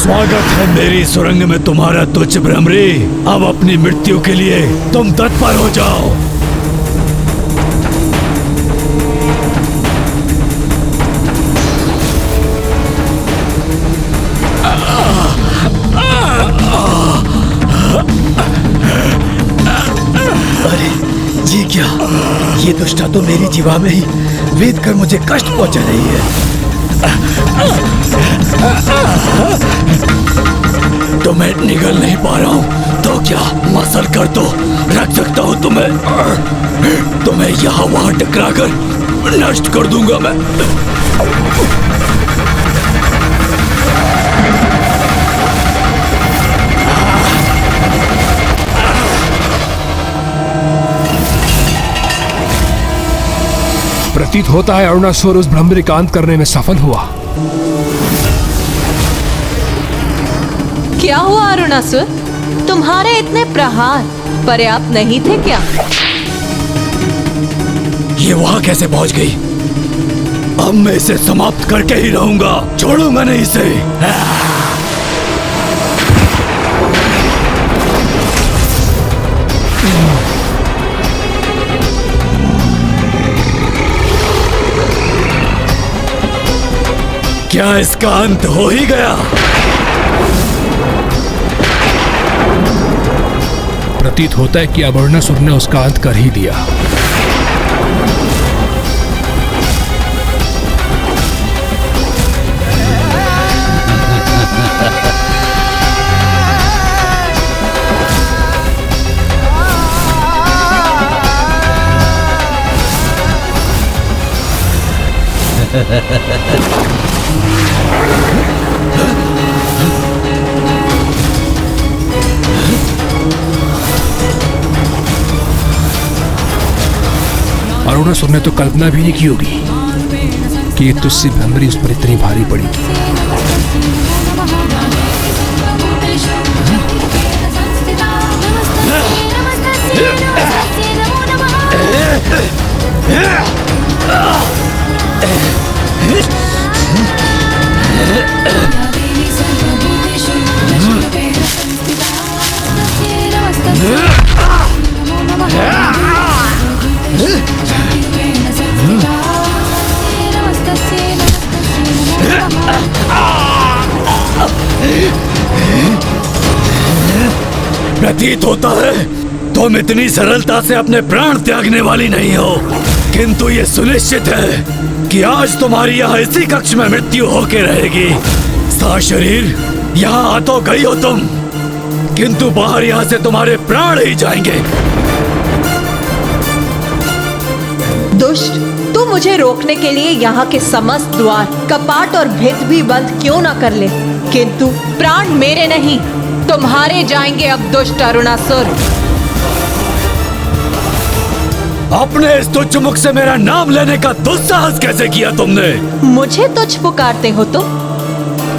स्वागत है मेरी सुरंग में तुम्हारा तुच्छ भ्रमरी। अब अपनी मृत्यु के लिए तुम तत्पर हो जाओ। अरे ये क्या? ये दुष्टा तो मेरी जीवा में ही वेद कर मुझे कष्ट पहुंचा रही है। तो मैं निगल नहीं पा रहा हूँ तो क्या मसल कर तो रख सकता हूँ तुम्हें यहाँ वहाँ टकरा कर नष्ट कर दूंगा मैं। प्रतीत होता है अरुणासुर उस भ्रमरी का अंत करने में सफल हुआ। क्या हुआ अरुणासुर? तुम्हारे इतने प्रहार पर्याप्त नहीं थे क्या? ये वहां कैसे पहुंच गई? अब मैं इसे समाप्त करके ही रहूंगा, छोड़ूंगा नहीं इसे। क्या इसका अंत हो ही गया? प्रतीत होता है कि अब अरुणासुर ने उसका अंत कर ही दिया। अरुणासुर ने तो कल्पना भी नहीं की होगी कि ये तुझसे भ्रमरी उस पर इतनी भारी पड़ेगी। प्रतीत होता है तुम इतनी सरलता से अपने प्राण त्यागने वाली नहीं हो, किंतु ये सुनिश्चित है कि आज तुम्हारी यहाँ इसी कक्ष में मृत्यु होके रहेगी। सा शरीर यहाँ आ तो गई हो तुम, किंतु बाहर यहाँ से तुम्हारे प्राण ही जाएंगे। दुष्ट, तू मुझे रोकने के लिए यहाँ के समस्त द्वार, कपाट और भित भी बंद क्यों ना कर ले, किंतु प्राण मेरे नहीं तुम्हारे जाएंगे अब दुष्ट अरुणासुर। अपने इस तुच्छ मुख से मेरा नाम लेने का दुस्साहस कैसे किया तुमने? मुझे तुच्छ पुकारते हो तुम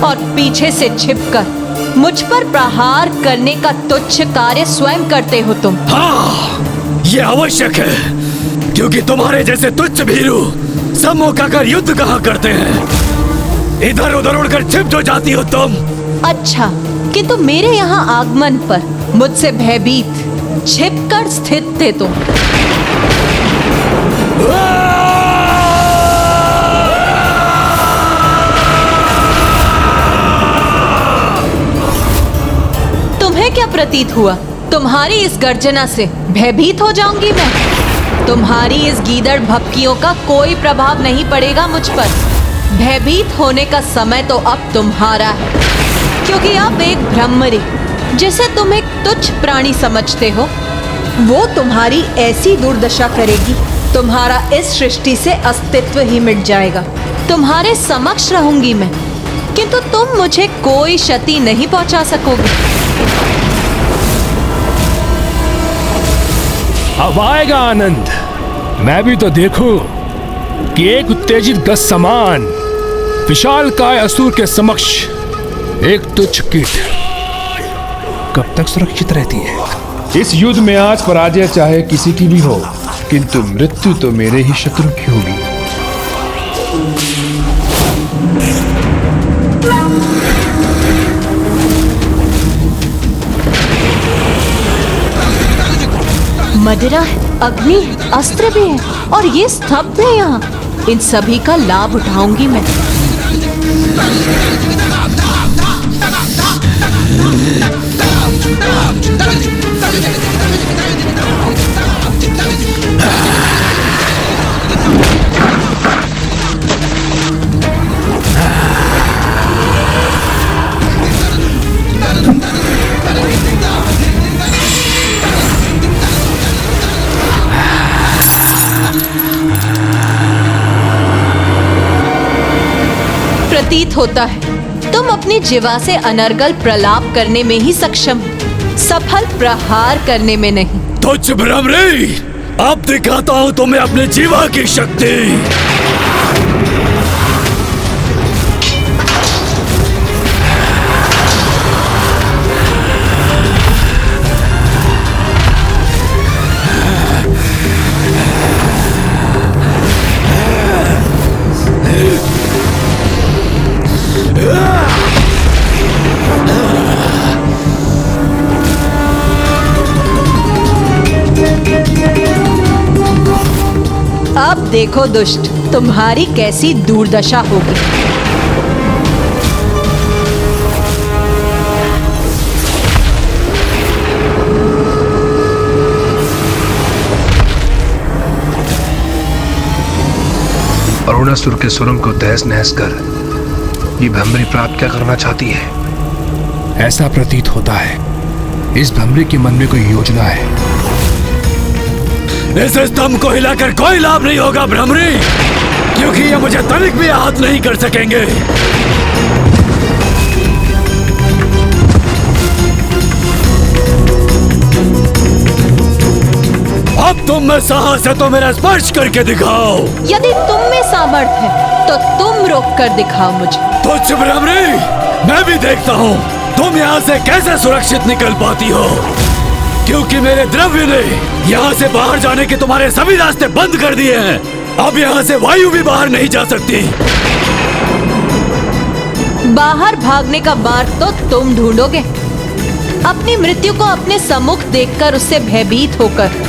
और पीछे से छिपकर मुझ पर प्रहार करने का तुच्छ कार्य स्वयं करते हो तुम। हाँ, ये आवश्यक है, क्योंकि तुम्हारे जैसे तुच्छ भीरू सम्मुख आकर युद्ध कहाँ करते हैं। इधर उधर उड़कर छिप जो जाती हो तुम। अच्छा, किंतु मेरे यहाँ आगमन पर मुझसे भयभीत छिपकर स्थित थे तुम। तुम्हें क्या प्रतीत हुआ? तुम्हारी इस गर्जना से भयभीत हो जाऊंगी मैं? तुम्हारी इस गीदड़ भपकियों का कोई प्रभाव नहीं पड़ेगा मुझ पर। भयभीत होने का समय तो अब तुम्हारा है, क्योंकि अब एक भ्रमरी, जिसे तुम एक तुच्छ प्राणी समझते हो, वो तुम्हारी ऐसी दुर्दशा करेगी, तुम्हारा इस सृष्टि से अस्तित्व ही मिट जाएगा। तुम्हारे समक्ष रहूंगी मैं, किंतु तुम मुझे कोई क्षति नहीं पहुंचा सकोगे। अब आएगा आनंद। मैं भी तो देखूं कि एक उत्तेजित गज समान विशालकाय असुर के समक्ष एक तुच्छ कीट कब तक सुरक्षित रहती है। इस युद्ध में आज पराजय चाहे किसी की भी हो, किंतु मृत्यु तो मेरे ही शत्रु की होगी। मदिरा है, अग्नि है, अस्त्र भी है और ये स्तंभ है यहाँ। इन सभी का लाभ उठाऊंगी मैं। प्रतीत होता है तुम अपनी जिवा से अनर्गल प्रलाप करने में ही सक्षम हो, सफल प्रहार करने में नहीं। तुच्छ भ्रमरी, अब दिखाता हूं तुम्हें अपने जीवा की शक्ति। अब देखो दुष्ट, तुम्हारी कैसी दुर्दशा होगी। अरुणासुर के सुरंग को तहस नहस कर ये भ्रमरी प्राप्त क्या करना चाहती है? ऐसा प्रतीत होता है इस भ्रमरी के मन में कोई योजना है। इस स्तंभ को हिलाकर कोई लाभ नहीं होगा भ्रमरी, क्योंकि ये मुझे तनिक भी आहत नहीं कर सकेंगे। अब तुम में साहस है तो मेरा स्पर्श करके दिखाओ। यदि तुम में सामर्थ्य है तो तुम रोक कर दिखाओ मुझे। तुच्छ भ्रमरी, मैं भी देखता हूँ तुम यहाँ से कैसे सुरक्षित निकल पाती हो, क्योंकि मेरे द्रव्य ने यहाँ से बाहर जाने के तुम्हारे सभी रास्ते बंद कर दिए हैं। अब यहाँ से वायु भी बाहर नहीं जा सकती। बाहर भागने का मार्ग तो तुम ढूंढोगे, अपनी मृत्यु को अपने सम्मुख देखकर उससे भयभीत होकर।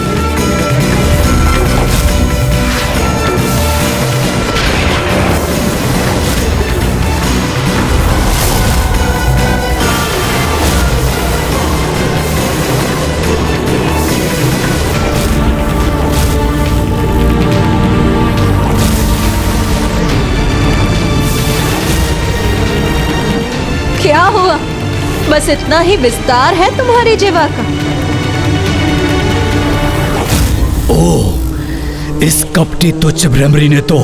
क्या हुआ? बस इतना ही विस्तार है तुम्हारी जीवा का? ओह, इस कपटी तुच्छ भ्रमरी ने तो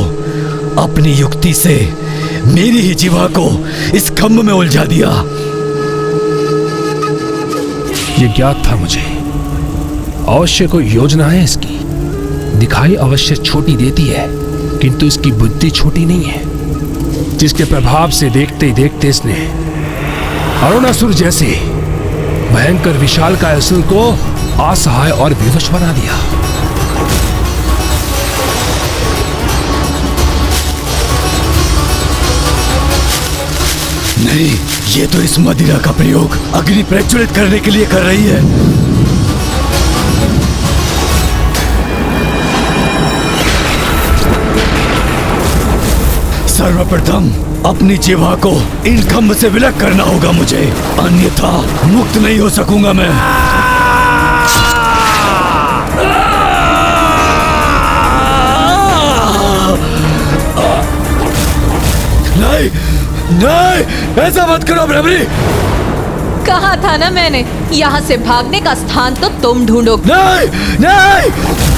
अपनी युक्ति से मेरी ही जीवा को इस खम्भ में उलझा दिया। ये ज्ञात था मुझे, अवश्य कोई योजना है इसकी। दिखाई अवश्य छोटी देती है, किंतु इसकी बुद्धि छोटी नहीं है, जिसके प्रभाव से देखते ही देखते इसने अरुणासुर जैसे भयंकर विशालकाय असुर को असहाय और विवश बना दिया। नहीं, ये तो इस मदिरा का प्रयोग अग्नि प्रज्वलित करने के लिए कर रही है। सर्वप्रथम अपनी जीवा को इन खम्भ से विलग करना होगा मुझे, अन्यथा मुक्त नहीं हो सकूंगा मैं। नहीं, नहीं, ऐसा मत करो भ्रमरी। कहा था ना मैंने, यहाँ से भागने का स्थान तो तुम ढूंढोगे। नहीं, नहीं।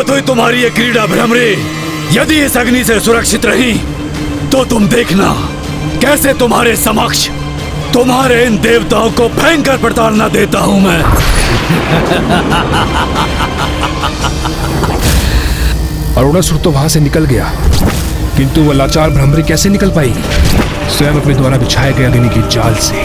बहुत हुई तुम्हारी ये क्रीड़ा भ्रमरी। यदि इस अग्नि से सुरक्षित रही तो तुम देखना कैसे तुम्हारे समक्ष तुम्हारे इन देवताओं को भयंकर प्रताड़ना देता हूं मैं। अरुणासुर तो वहां से निकल गया, किंतु वह लाचार भ्रमरी कैसे निकल पाई? स्वयं अपने द्वारा बिछाए गए अग्नि की जाल से।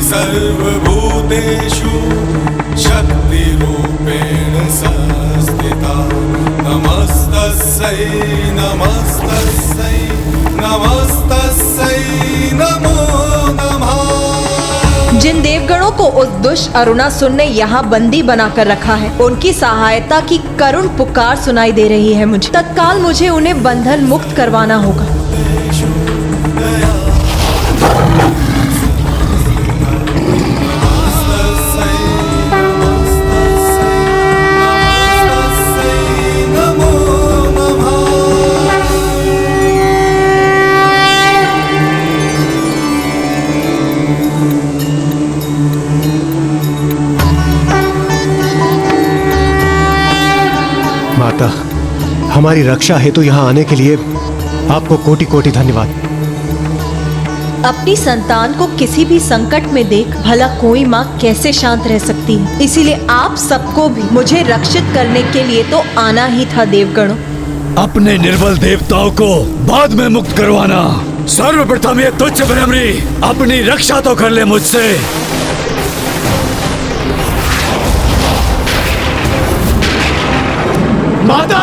सर्वभूतेषु शक्तिरूपेण संस्थिता नमस्तस्यै नमस्तस्यै नमस्तस्यै नमो नमः। जिन देवगणों को उस दुष्ट अरुणासुर ने यहाँ बंदी बनाकर रखा है, उनकी सहायता की करुण पुकार सुनाई दे रही है मुझे। तत्काल मुझे उन्हें बंधन मुक्त करवाना होगा। माता, हमारी रक्षा हेतु यहाँ आने के लिए आपको कोटि कोटि धन्यवाद। अपनी संतान को किसी भी संकट में देख भला कोई माँ कैसे शांत रह सकती है। इसीलिए आप सबको भी मुझे रक्षित करने के लिए तो आना ही था देवगणों। अपने निर्बल देवताओं को बाद में मुक्त करवाना। सर्वप्रथम ये तुच्छ भ्रमरी अपनी रक्षा तो कर ले मुझसे। माता!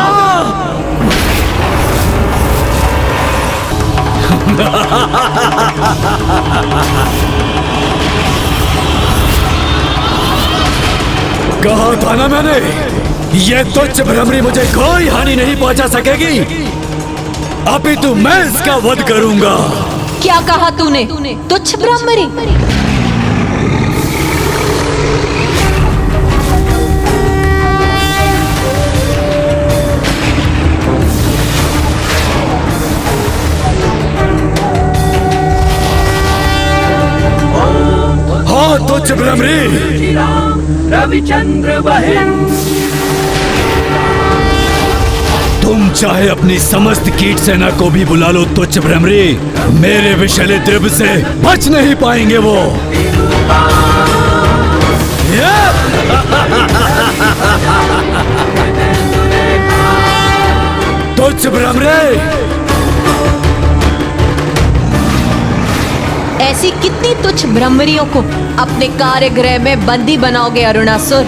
कहा था ना मैंने, ये तुच्छ भ्रमरी मुझे कोई हानि नहीं पहुंचा सकेगी। अपितु मैं इसका वध करूंगा। क्या कहा तूने? तुच्छ भ्रमरी? तुच्छ भ्रमरी, रविचंद्र बहन, तुम चाहे अपनी समस्त कीट सेना को भी बुला लो तुच्छ भ्रमरी, मेरे विषैले द्रव्य से बच नहीं पाएंगे वो। तुच्छ भ्रमरी, ऐसी कितनी तुच्छ भ्रमरियों को अपने कार्यगृह में बंदी बनाओगे अरुणासुर?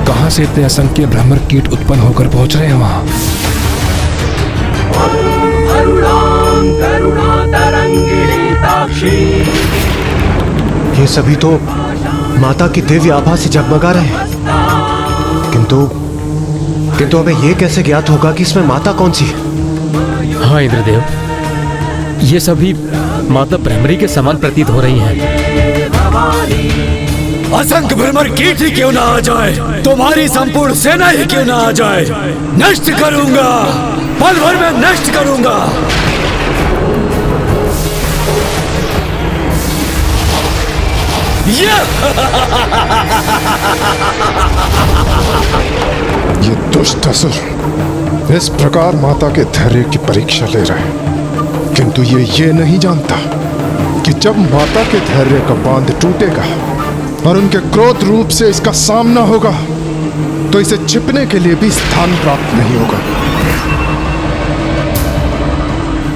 कहां से इतने असंख्य भ्रमर कीट उत्पन्न होकर पहुंच रहे हैं वहां? ये सभी तो माता की दिव्य आभा से जगमगा रहे हैं, किंतु हमें यह कैसे ज्ञात होगा कि इसमें माता कौन सी है? हाँ इंद्रदेव, ये सभी माता भ्रमरी के समान प्रतीत हो रही हैं। असंख्य भ्रमर कीट ही क्यों ना आ जाए, तुम्हारी संपूर्ण सेना ही क्यों ना आ जाए, नष्ट करूंगा, पल भर में नष्ट करूंगा। ये दुष्ट असुर इस प्रकार माता के धैर्य की परीक्षा ले रहे हैं, किंतु ये नहीं जानता कि जब माता के धैर्य का बांध टूटेगा और उनके क्रोध रूप से इसका सामना होगा तो इसे छिपने के लिए भी स्थान प्राप्त नहीं होगा।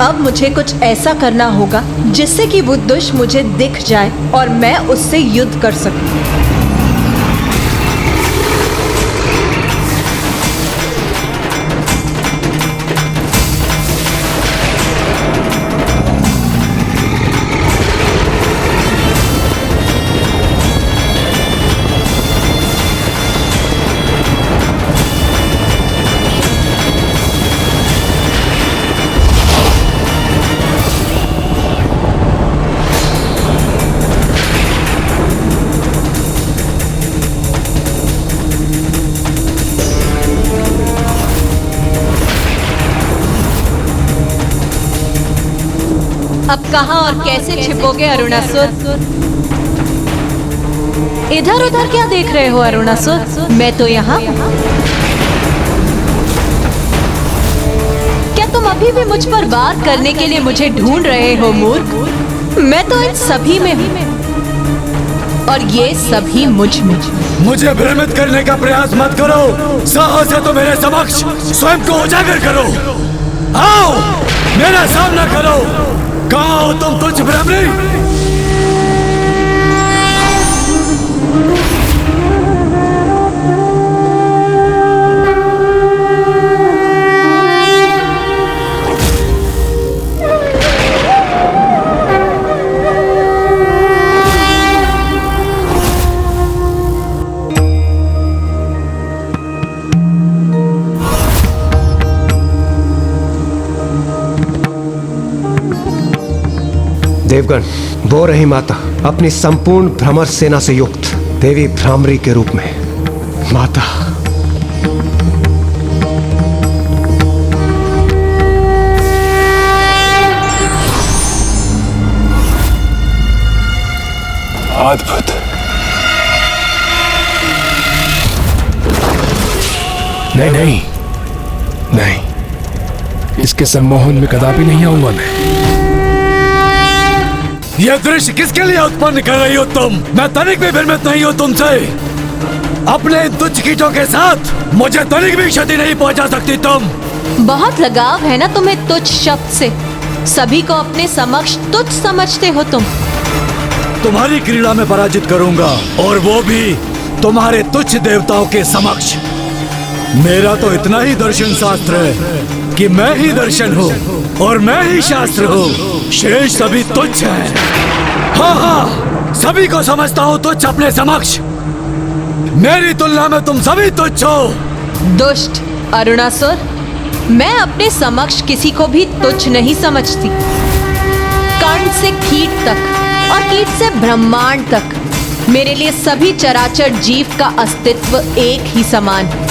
अब मुझे कुछ ऐसा करना होगा जिससे कि वो दुष्ट मुझे दिख जाए और मैं उससे युद्ध कर सकूं। अब कहाँ और कैसे छिपोगे अरुणासुर? इधर उधर क्या देख रहे हो अरुणासुर? मैं तो यहाँ। क्या तुम अभी भी मुझ पर वार करने के लिए मुझे ढूंढ रहे हो मूर्ख? मैं तो इन सभी में हूँ और ये सभी मुझ में। मुझे भ्रमित करने का प्रयास मत करो। साहस है तो मेरे समक्ष स्वयं को उजागर करो। आओ मेरा सामना करो। कहाँ हो तुम तुच्छ भ्रमरी? देवगण, वो रही माता अपनी संपूर्ण भ्रमर सेना से युक्त देवी भ्रामरी के रूप में। माता, अद्भुत। नहीं नहीं नहीं, इसके सम्मोहन में कदापि नहीं आऊंगा मैं। यह दृश्य किसके लिए उत्पन्न कर रही हो तुम? मैं तनिक भी भ्रमित नहीं हूँ तुमसे। अपने इन तुच्छ कीटों के साथ मुझे तनिक भी क्षति नहीं पहुंचा सकती तुम। बहुत लगाव है ना तुम्हें तुच्छ शब्द से। सभी को अपने समक्ष तुच्छ समझते हो तुम। तुम्हारी क्रीड़ा में पराजित करूंगा, और वो भी तुम्हारे तुच्छ देवताओं के समक्ष। मेरा तो इतना ही दर्शन शास्त्र है कि मैं ही दर्शन हूँ और मैं ही शास्त्र हूँ। शेष सभी तुच्छ हैं। हाँ हाँ, सभी को समझता हूँ तुच्छ अपने समक्ष। मेरी तुलना में तुम सभी तुच्छ हो। दुष्ट अरुणासुर, मैं अपने समक्ष किसी को भी तुच्छ नहीं समझती। कर्ण से कीट तक और कीट से ब्रह्मांड तक मेरे लिए सभी चराचर जीव का अस्तित्व एक ही समान है।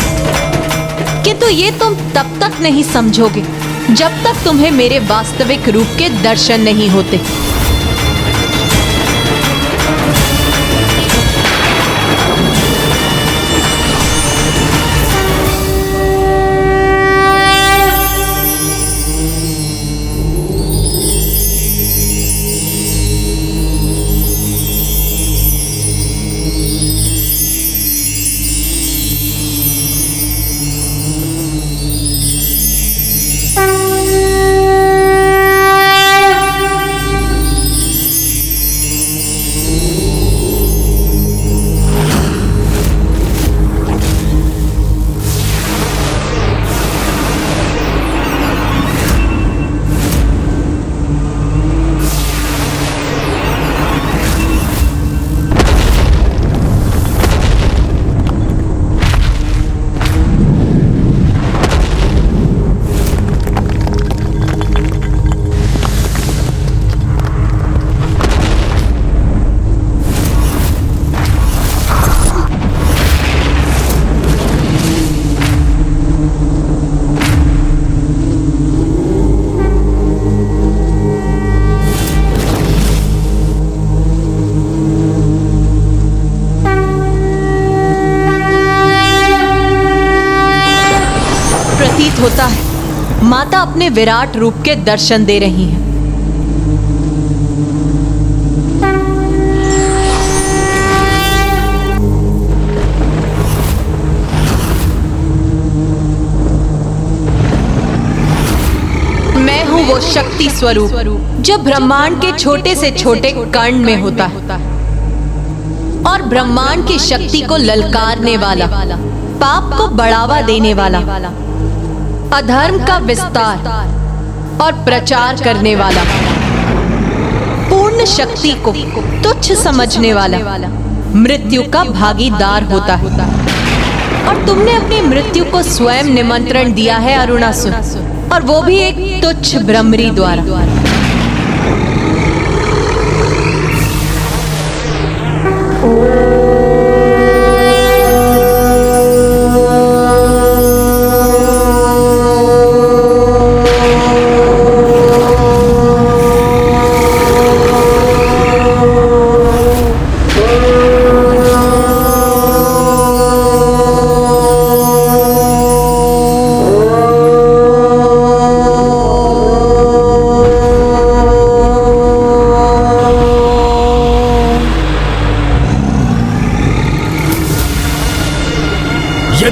किंतु ये तुम तब तक नहीं समझोगे जब तक तुम्हें मेरे वास्तविक रूप के दर्शन नहीं होते। होता है माता अपने विराट रूप के दर्शन दे रही हैं। मैं हूं वो शक्ति स्वरूप जो ब्रह्मांड के छोटे से छोटे कण में होता है और ब्रह्मांड की शक्ति को ललकारने वाला, पाप को बढ़ावा देने वाला, अधर्म का विस्तार और प्रचार करने वाला, पूर्ण शक्ति को तुच्छ समझने वाला मृत्यु का भागीदार होता है। और तुमने अपनी मृत्यु को स्वयं निमंत्रण दिया है अरुणासुर, और वो भी एक तुच्छ भ्रमरी द्वारा।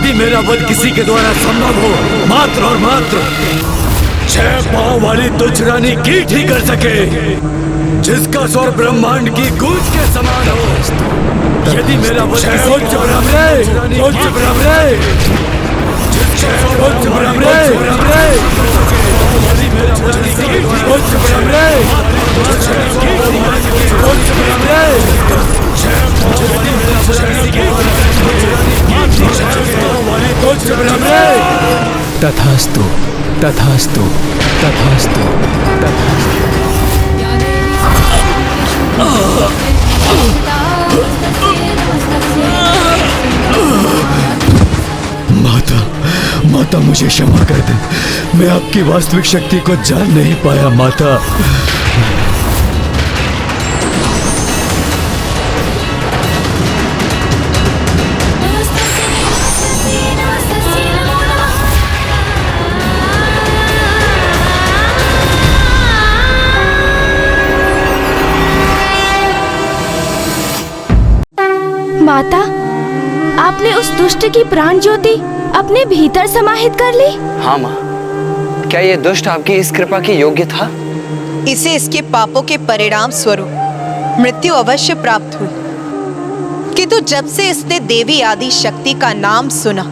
यदि मेरा वध किसी के द्वारा संभव हो, मात्र और मात्र 6 पांव वाली तुझ रानी कीट ही कर सके, जिसका स्वर ब्रह्मांड की गूंज के समान हो। यदि मेरा वध तथास्तु तथास्तु तथास्तु तथास्तु। माता, माता मुझे क्षमा कर दे, मैं आपकी वास्तविक शक्ति को जान नहीं पाया माता। माता, आपने उस दुष्ट की प्राण ज्योति अपने भीतर समाहित कर ली? हाँ माँ, क्या ये दुष्ट आपकी इस कृपा की योग्य था? इसे इसके पापों के परिणाम स्वरूप मृत्यु अवश्य प्राप्त हुई, किंतु जब से इसने देवी आदि शक्ति का नाम सुना,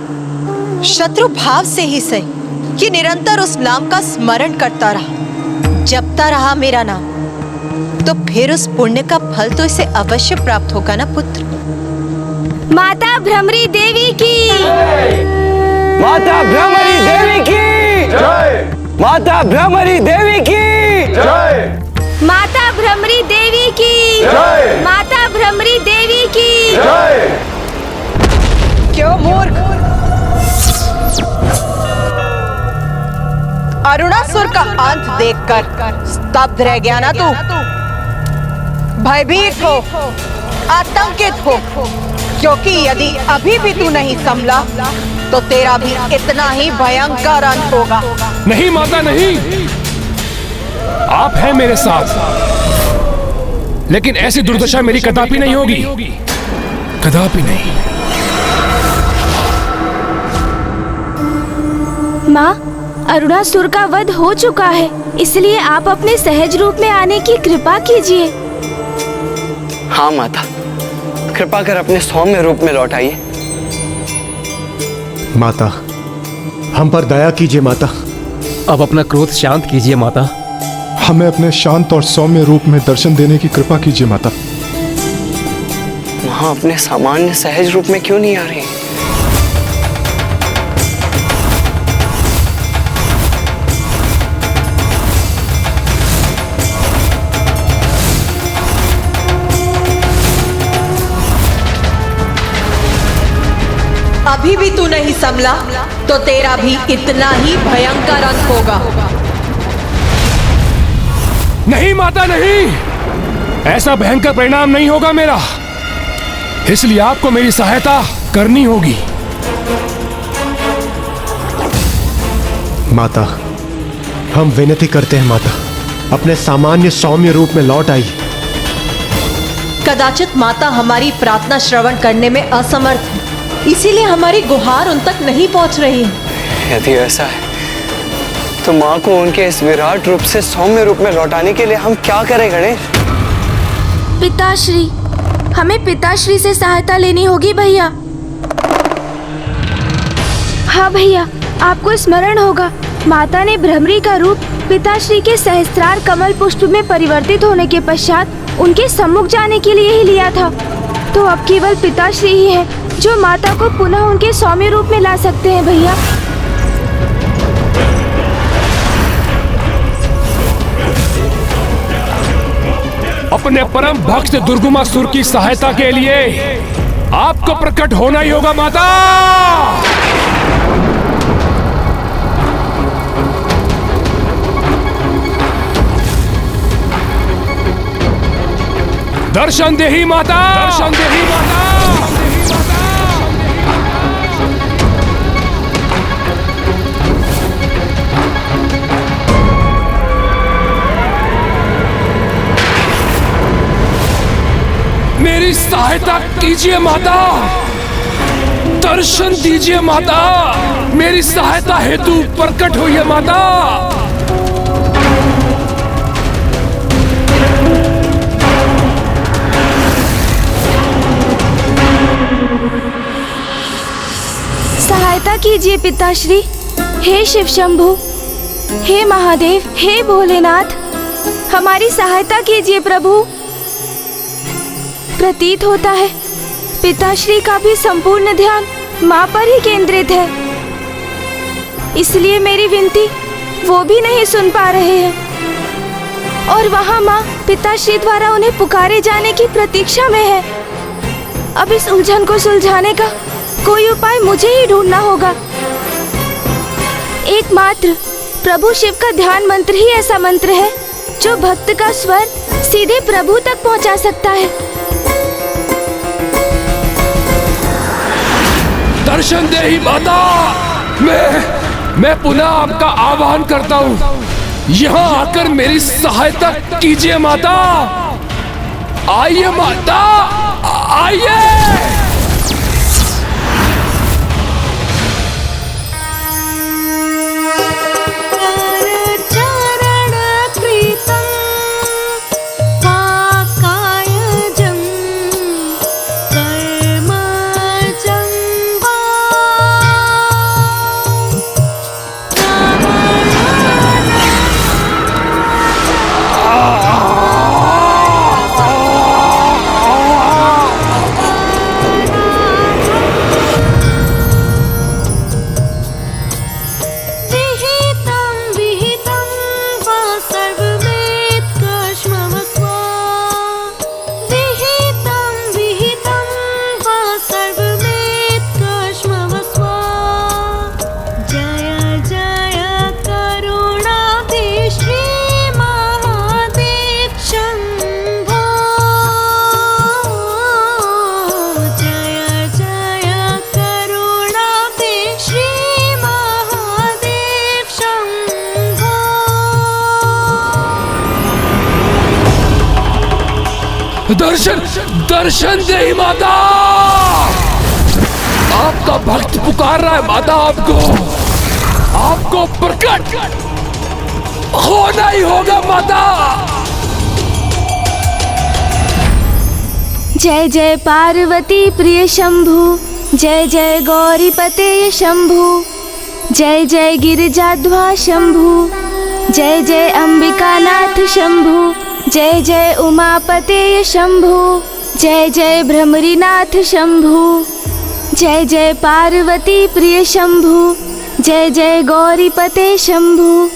शत्रु भाव से ही सही कि निरंतर उस नाम का स्मरण करता रहा, जपता रहा मेरा नाम, तो फिर उस पुण्य का फल तो इसे अवश्य प्राप्त होगा ना पुत्र। माता भ्रमरी देवी की माता भ्रमरी देवी की जय। माता भ्रमरी देवी की जय। माता भ्रमरी देवी की जय। माता भ्रमरी देवी की जय। क्यों मूर्ख, अरुणासुर का अंत देखकर स्तब्ध रह गया ना तू? भयभीत हो, आतंकित हो, क्योंकि यदि अभी भी तू नहीं संभला तो तेरा भी इतना ही भयंकर अंत होगा। नहीं माता नहीं, आप हैं मेरे साथ, लेकिन ऐसी दुर्दशा मेरी कदापि नहीं होगी, कदापि नहीं। माँ, अरुणासुर का वध हो चुका है, इसलिए आप अपने सहज रूप में आने की कृपा कीजिए। हाँ माता, कृपा कर अपने सौम्य रूप में लौट आइए। माता, हम पर दया कीजिए माता। अब अपना क्रोध शांत कीजिए माता। हमें अपने शांत और सौम्य रूप में दर्शन देने की कृपा कीजिए माता। वहां अपने सामान्य सहज रूप में क्यों नहीं आ रही? अभी भी तू नहीं संभला तो तेरा भी इतना ही भयंकर अंत होगा। नहीं माता नहीं, ऐसा भयंकर परिणाम नहीं होगा मेरा, इसलिए आपको मेरी सहायता करनी होगी। माता, हम विनती करते हैं माता, अपने सामान्य सौम्य रूप में लौट आइए। कदाचित माता हमारी प्रार्थना श्रवण करने में असमर्थ है, इसीलिए हमारी गुहार उन तक नहीं पहुंच रही है। यदि ऐसा है तो माँ को उनके इस विराट रूप से सौम्य रूप में लौटाने के लिए हम क्या करें गणेश? पिताश्री, हमें पिताश्री से सहायता लेनी होगी भैया। हाँ भैया, आपको स्मरण होगा, माता ने भ्रमरी का रूप पिताश्री के सहस्त्रार कमल पुष्प में परिवर्तित होने के पश्चात उनके सम्मुख जाने के लिए ही लिया था। तो अब केवल पिताश्री ही है जो माता को पुनः उनके सौम्य रूप में ला सकते हैं भैया। अपने परम भक्त दुर्गुमासुर की सहायता के लिए आपको प्रकट होना ही होगा माता। दर्शन दे ही माता, दर्शन दे ही माता। मेरी सहायता कीजिए माता, दर्शन दीजिए माता, मेरी सहायता हेतु प्रकट हुई है माता। सहायता कीजिए पिताश्री। हे शिव शंभु, हे महादेव, हे भोलेनाथ, हमारी सहायता कीजिए प्रभु। प्रतीत होता है पिताश्री का भी संपूर्ण ध्यान माँ पर ही केंद्रित है, इसलिए मेरी विनती वो भी नहीं सुन पा रहे हैं और वहाँ माँ पिताश्री द्वारा उन्हें पुकारे जाने की प्रतीक्षा में है। अब इस उलझन को सुलझाने का कोई उपाय मुझे ही ढूंढना होगा। एकमात्र प्रभु शिव का ध्यान मंत्र ही ऐसा मंत्र है जो भक्त का स्वर सीधे प्रभु तक पहुंचा सकता है। दर्शन दे ही माता, मैं पुनः आपका आह्वान करता हूँ, यहाँ आकर मेरी सहायता कीजिए माता। आइए माता, आइए। दर्शन दे ही माता, आपका भक्त पुकार रहा है माता। आपको प्रकट होना ही होगा माता। जय जय पार्वती प्रिय शंभु, जय जय गौरीपते शंभु, जय जय गिरिजाध्वा शंभु, जय जय अंबिकानाथ शंभु, जय जय उमापते शंभु, जय जय भ्रमरीनाथ शंभु, जय जय पार्वती प्रिय शंभु, जय जय गौरीपते शंभु।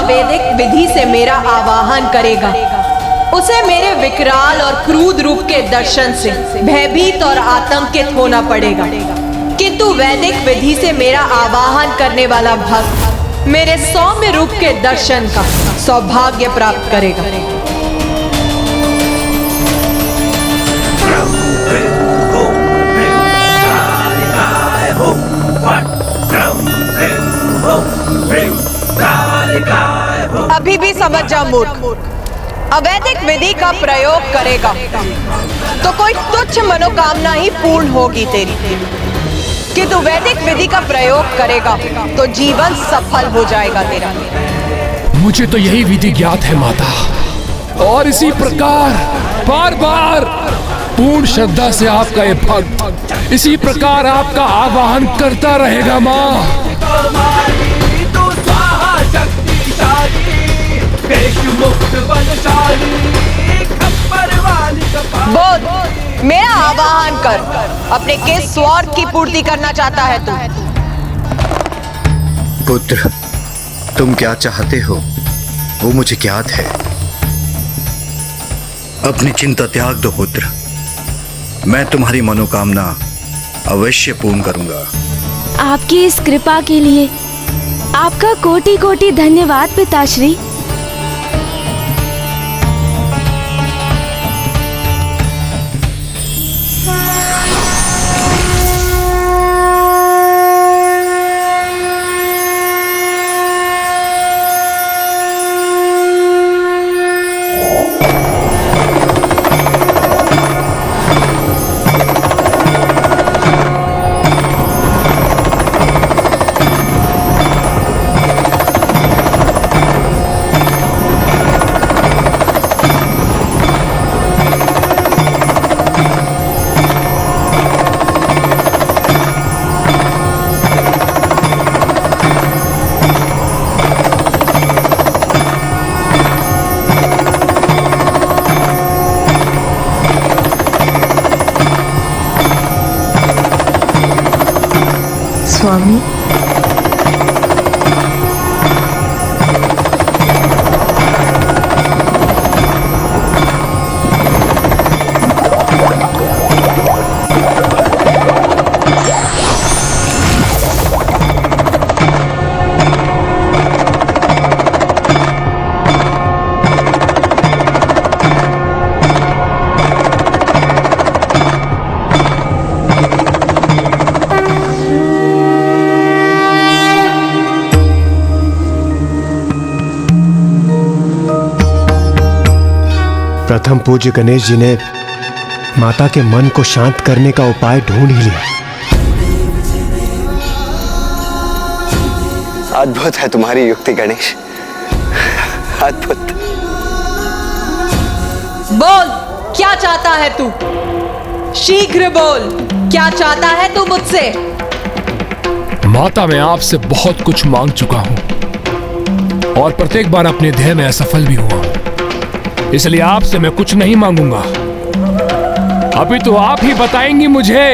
वैदिक विधि से मेरा आवाहन करेगा, उसे मेरे विकराल और क्रूर रूप के दर्शन से भयभीत और आतंकित होना पड़ेगा। किंतु वैदिक विधि से मेरा आवाहन करने वाला भक्त मेरे सौम्य रूप के दर्शन का सौभाग्य प्राप्त करेगा। अभी भी समझ जा मूर्ख, अवैदिक विधि का प्रयोग करेगा तो कोई तुच्छ मनोकामना ही पूर्ण होगी तेरी, किंतु वैदिक विधि का प्रयोग करेगा तो जीवन सफल हो जाएगा तेरा। मुझे तो यही विधि ज्ञात है माता, और इसी प्रकार बार बार पूर्ण श्रद्धा से आपका ये भक्त इसी प्रकार आपका आवाहन करता रहेगा माँ। बोल, मेरा आवाहन कर, अपने किस स्वार्थ की पूर्ति करना चाहता है तू? पुत्र, तुम क्या चाहते हो वो मुझे ज्ञात है। अपनी चिंता त्याग दो पुत्र, मैं तुम्हारी मनोकामना अवश्य पूर्ण करूंगा। आपकी इस कृपा के लिए आपका कोटि कोटि धन्यवाद पिताश्री। स्वामी, प्रथम पूज्य गणेश जी ने माता के मन को शांत करने का उपाय ढूंढ ही लिया। अद्भुत है तुम्हारी युक्ति गणेश, अद्भुत। बोल, क्या चाहता है तू? शीघ्र बोल, क्या चाहता है तू मुझसे? माता, मैं आपसे बहुत कुछ मांग चुका हूं और प्रत्येक बार अपने ध्येय में असफल भी हुआ हूं, इसलिए आपसे मैं कुछ नहीं मांगूंगा। अभी तो आप ही बताएंगी मुझे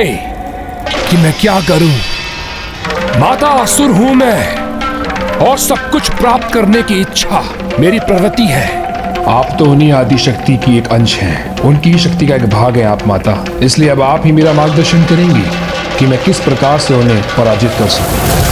कि मैं क्या करूं। माता, असुर हूं मैं और सब कुछ प्राप्त करने की इच्छा मेरी प्रवृत्ति है। आप तो उन्हीं आदि शक्ति की एक अंश हैं, उनकी ही शक्ति का एक भाग है आप माता। इसलिए अब आप ही मेरा मार्गदर्शन करेंगी कि मैं किस प्रकार से उन्हें पराजित कर सकूं।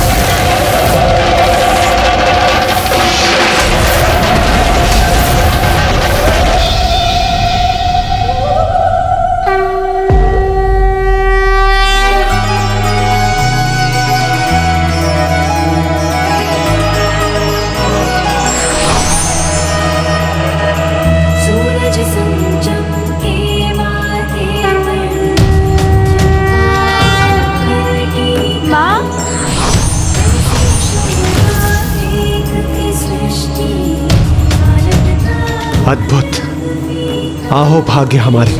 अद्भुत, आहो भाग्य हमारे,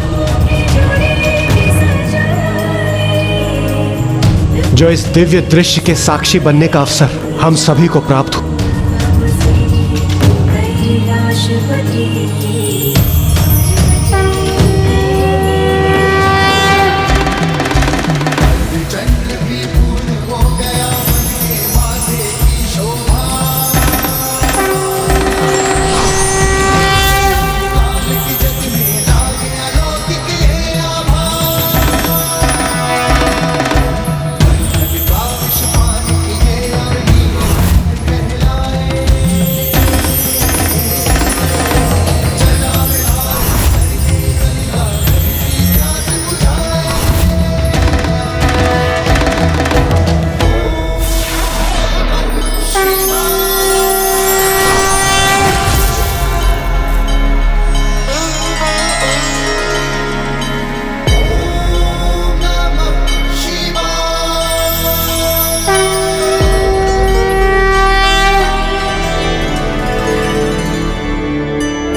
जो इस दिव्य दृश्य के साक्षी बनने का अवसर हम सभी को प्राप्त हो।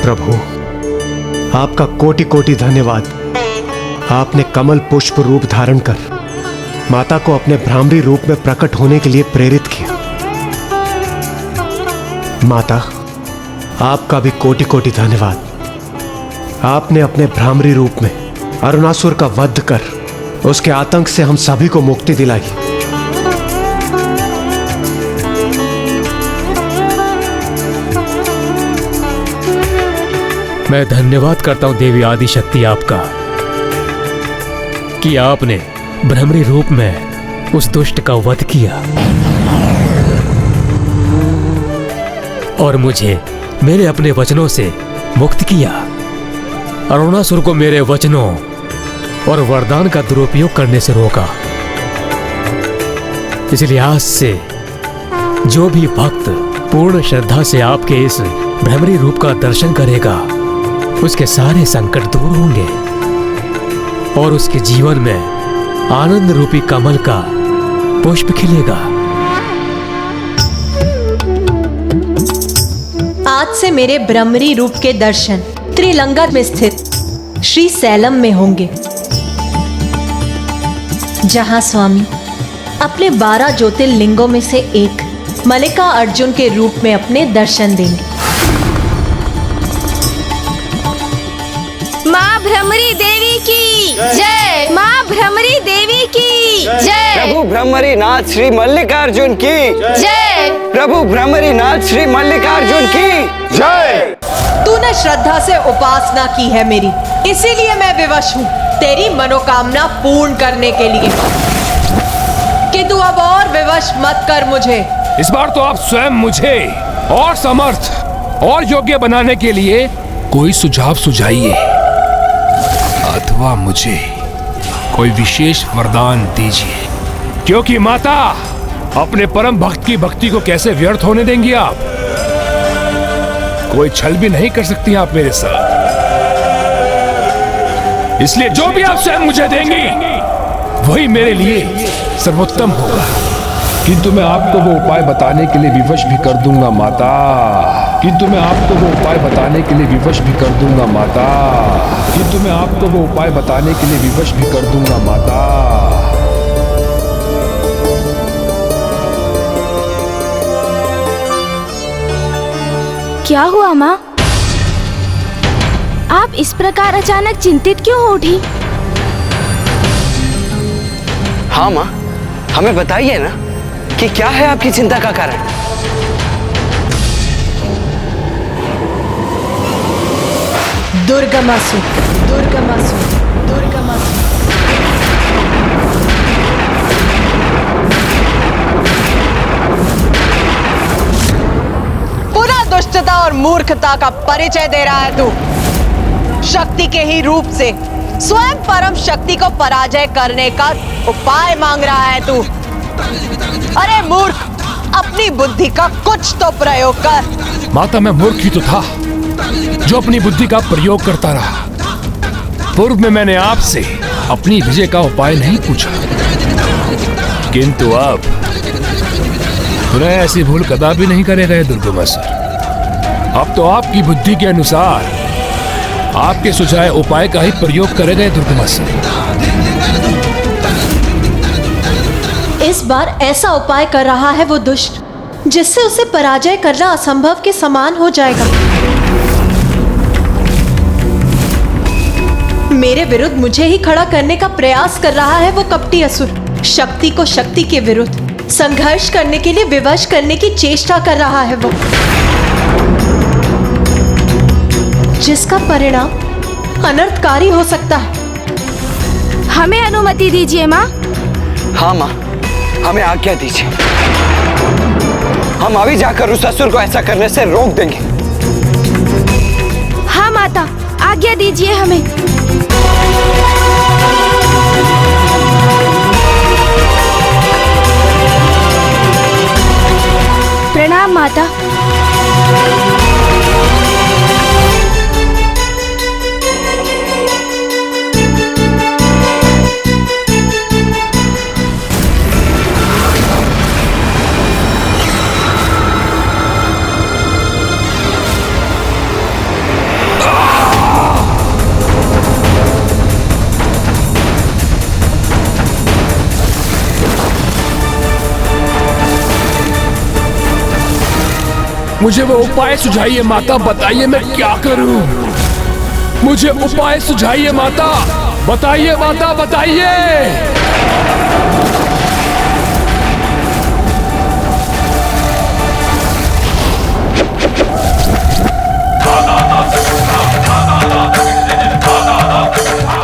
प्रभु, आपका कोटि कोटि धन्यवाद। आपने कमल पुष्प रूप धारण कर माता को अपने भ्रामरी रूप में प्रकट होने के लिए प्रेरित किया। माता, आपका भी कोटि कोटि धन्यवाद। आपने अपने भ्रामरी रूप में अरुणासुर का वध कर उसके आतंक से हम सभी को मुक्ति दिलाई। मैं धन्यवाद करता हूं देवी आदिशक्ति आपका। कि आपने भ्रमरी रूप में उस दुष्ट का वध किया और मुझे मेरे अपने वचनों से मुक्त किया। अरुणासुर को मेरे वचनों और वरदान का दुरुपयोग करने से रोका। इसलिए आज से जो भी भक्त पूर्ण श्रद्धा से आपके इस भ्रमरी रूप का दर्शन करेगा उसके सारे संकट दूर होंगे और उसके जीवन में आनंद रूपी कमल का पुष्प खिलेगा। आज से मेरे भ्रमरी रूप के दर्शन त्रिलंगा में स्थित श्री सैलम में होंगे, जहां स्वामी अपने 12 ज्योतिर्लिंगों में से एक मल्लिका अर्जुन के रूप में अपने दर्शन देंगे। माँ भ्रमरी देवी की जय। माँ भ्रमरी देवी की जय। प्रभु भ्रमरी नाथ श्री मल्लिकार्जुन की जय। प्रभु भ्रमरी नाथ श्री मल्लिकार्जुन की जय। तूने श्रद्धा से उपासना की है मेरी, इसीलिए मैं विवश हूँ तेरी मनोकामना पूर्ण करने के लिए। कि तू अब और विवश मत कर मुझे। इस बार तो आप स्वयं मुझे और समर्थ और योग्य बनाने के लिए कोई सुझाव सुझाइए, अथवा मुझे कोई विशेष वरदान दीजिए। क्योंकि माता, अपने परम भक्त की भक्ति को कैसे व्यर्थ होने देंगी आप? कोई छल भी नहीं कर सकती आप मेरे साथ। इसलिए जो भी आप स्वयं मुझे देंगी वही मेरे लिए सर्वोत्तम होगा। किंतु मैं आपको वो उपाय बताने के लिए विवश भी कर दूंगा माता। किंतु मैं आपको वो उपाय बताने के लिए विवश भी कर दूंगा माता। किंतु मैं आपको वो उपाय बताने के लिए विवश भी कर दूंगा माता। क्या हुआ माँ? आप इस प्रकार अचानक चिंतित क्यों हो उठी? हाँ माँ, हमें बताइए ना कि क्या है आपकी चिंता का कारण? दुर्गमासुर, दुर्गमासुर, दुर्गमासुर। पुनः दुष्टता और मूर्खता का परिचय दे रहा है तू। शक्ति के ही रूप से स्वयं परम शक्ति को पराजय करने का उपाय मांग रहा है तू। अरे मूर्ख, अपनी बुद्धि का कुछ तो प्रयोग कर। माता, मैं मूर्ख ही तो था जो अपनी बुद्धि का प्रयोग करता रहा। पूर्व में मैंने आपसे अपनी विजय का उपाय नहीं पूछा, किंतु अब पुनः ऐसी भूल कदापि नहीं करेगा दुर्गमासुर। अब तो आपकी बुद्धि के अनुसार आपके सुझाए उपाय का ही प्रयोग करेगा दुर्गमासुर। इस बार ऐसा उपाय कर रहा है वो दुष्ट जिससे उसे पराजय करना असंभव के समान हो जाएगा। मेरे विरुद्ध मुझे ही खड़ा करने का प्रयास कर रहा है वो कपटी असुर। शक्ति को शक्ति के विरुद्ध संघर्ष करने के लिए विवश करने की चेष्टा कर रहा है वो, जिसका परिणाम अनर्थकारी हो सकता है। हमें अनुमति दीजिए माँ। हाँ माँ, हमें आज्ञा दीजिए। हम अभी जाकर उस असुर को ऐसा करने से रोक देंगे। हाँ माता, आज्ञा दीजिए हमें। प्रणाम माता। मुझे वो उपाय सुझाइए माता, बताइए मैं क्या करूं? मुझे उपाय सुझाइए माता, बताइए माता, बताइए।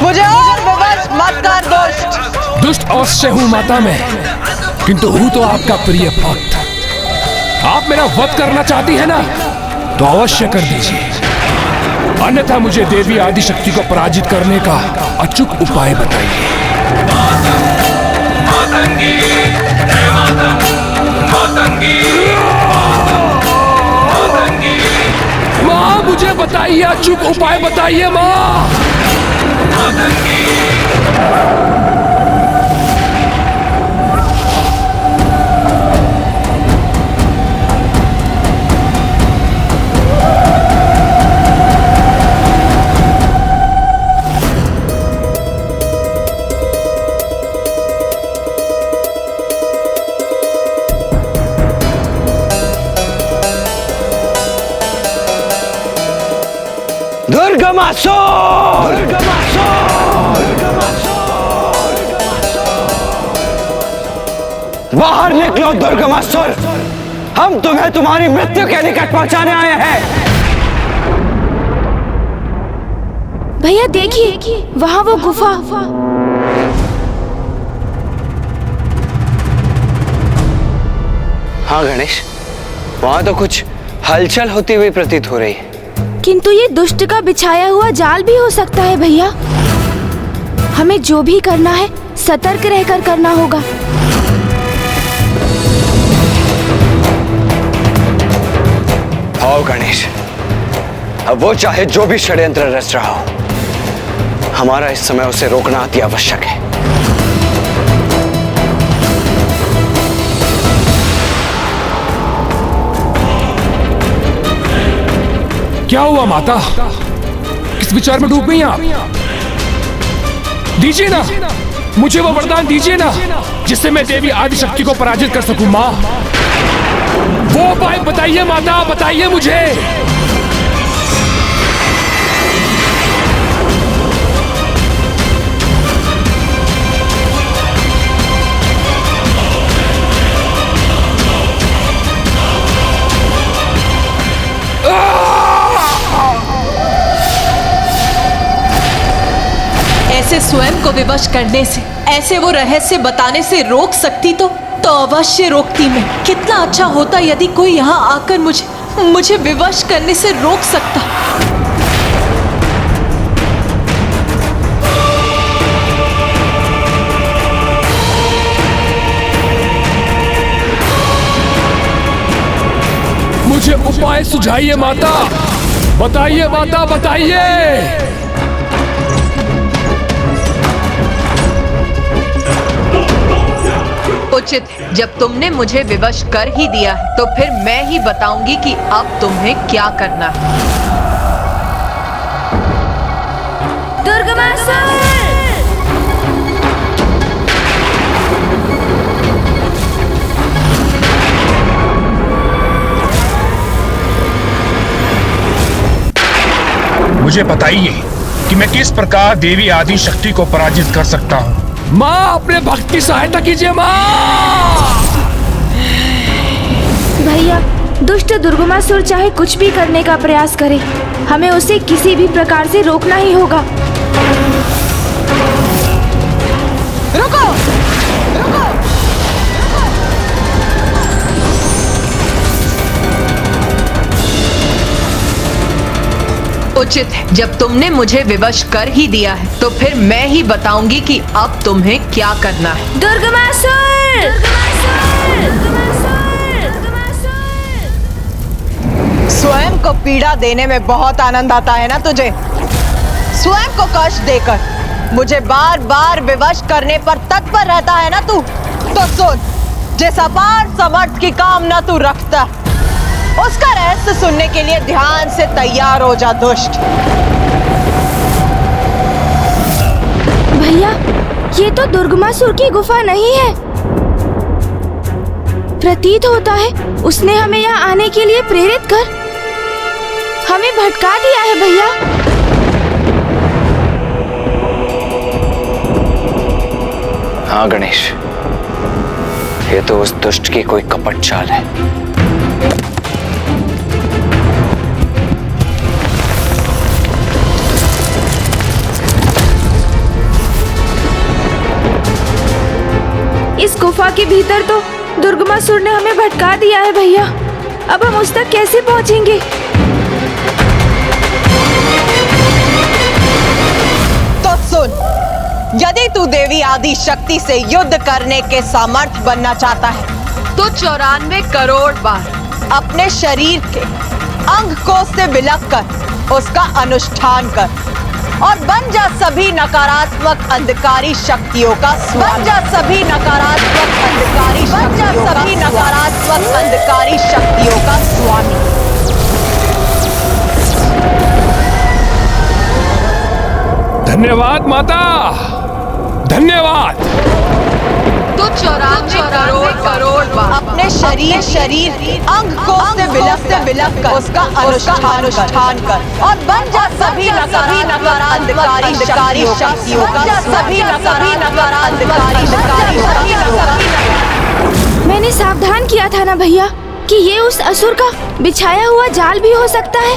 मुझे और विवश मत कर दुष्ट। अवश्य से हूँ माता मैं, किंतु हूँ तो आपका प्रिय भक्त। आप मेरा वध करना चाहती है ना, तो अवश्य कर दीजिए, अन्यथा मुझे देवी आदिशक्ति को पराजित करने का अचूक उपाय बताइए। माँ मुझे बताइए, अचूक उपाय बताइए माँ। दुर्गमासुर! बाहर निकलो दुर्गमासुर! हम तुम्हें तुम्हारी मृत्यु के निकट पहुंचाने आए हैं। भैया देखिए, वहाँ वो गुफा। हाँ गणेश, वहां तो कुछ हलचल होती हुई प्रतीत हो रही है। किंतु ये दुष्ट का बिछाया हुआ जाल भी हो सकता है भैया। हमें जो भी करना है सतर्क रहकर करना होगा। आओ गणेश, अब वो चाहे जो भी षड्यंत्र रच रहा हो, हमारा इस समय उसे रोकना अति आवश्यक है। क्या हुआ माता, किस विचार में डूब गई आप? दीजिए ना, मुझे वो वरदान दीजिए ना, जिससे मैं देवी आदिशक्ति को पराजित कर सकूं। माँ वो उपाय बताइए माता, बताइए मुझे। ऐसे स्वयं को विवश करने से, ऐसे वो रहस्य बताने से रोक सकती तो अवश्य रोकती मैं। कितना अच्छा होता यदि कोई यहाँ आकर मुझे विवश करने से रोक सकता। मुझे उपाय सुझाइए माता, बताइए माता, बताइए। उचित है, जब तुमने मुझे विवश कर ही दिया है तो फिर मैं ही बताऊंगी कि अब तुम्हें क्या करना है। दुर्गमासुर! मुझे बताइए कि मैं किस प्रकार देवी आदि शक्ति को पराजित कर सकता हूँ। माँ अपने भक्त की सहायता कीजिए माँ। भैया, दुष्ट दुर्गमासुर चाहे कुछ भी करने का प्रयास करे, हमें उसे किसी भी प्रकार से रोकना ही होगा। रुको, रुको। उचित है, जब तुमने मुझे विवश कर ही दिया है तो फिर मैं ही बताऊंगी कि अब तुम्हें क्या करना है। दुर्गमासुर! स्वयं को पीड़ा देने में बहुत आनंद आता है ना तुझे? स्वयं को कष्ट देकर मुझे बार बार विवश करने पर तत्पर रहता है ना तू? तो सुन, जिस अपार समर्थ की कामना तू रखता, उसका रहस्य सुनने के लिए ध्यान से तैयार हो जा दुष्ट। भैया, ये तो दुर्गमासुर की गुफा नहीं है। प्रतीत होता है उसने हमें यहाँ आने के लिए प्रेरित कर हमें भटका दिया है भैया। हाँ गणेश, ये तो उस दुष्ट की कोई कपट चाल है। गुफा के भीतर तो दुर्गमासुर ने हमें भटका दिया है भैया। अब हम उस तक कैसे पहुंचेंगे? तो सुन, यदि तू देवी आदि शक्ति से युद्ध करने के सामर्थ्य बनना चाहता है तो 94 करोड़ बार अपने शरीर के अंग कोश से बिलक कर उसका अनुष्ठान कर और बन जा सभी नकारात्मक अंधकारी शक्तियों का स्वामी। बन जा सभी नकारात्मक अंधकारी शक्तियों का स्वामी। धन्यवाद माता, धन्यवाद। तो 94 करोड़ बार अपने शरीर अंग कोश से बिलक कर उसका अनुष्ठान कर और बन जा सभी अंधकारी शक्तियों का सभी अंधकारी शक्तियों का। मैंने सावधान किया था ना भैया कि ये उस असुर का बिछाया हुआ जाल भी हो सकता है।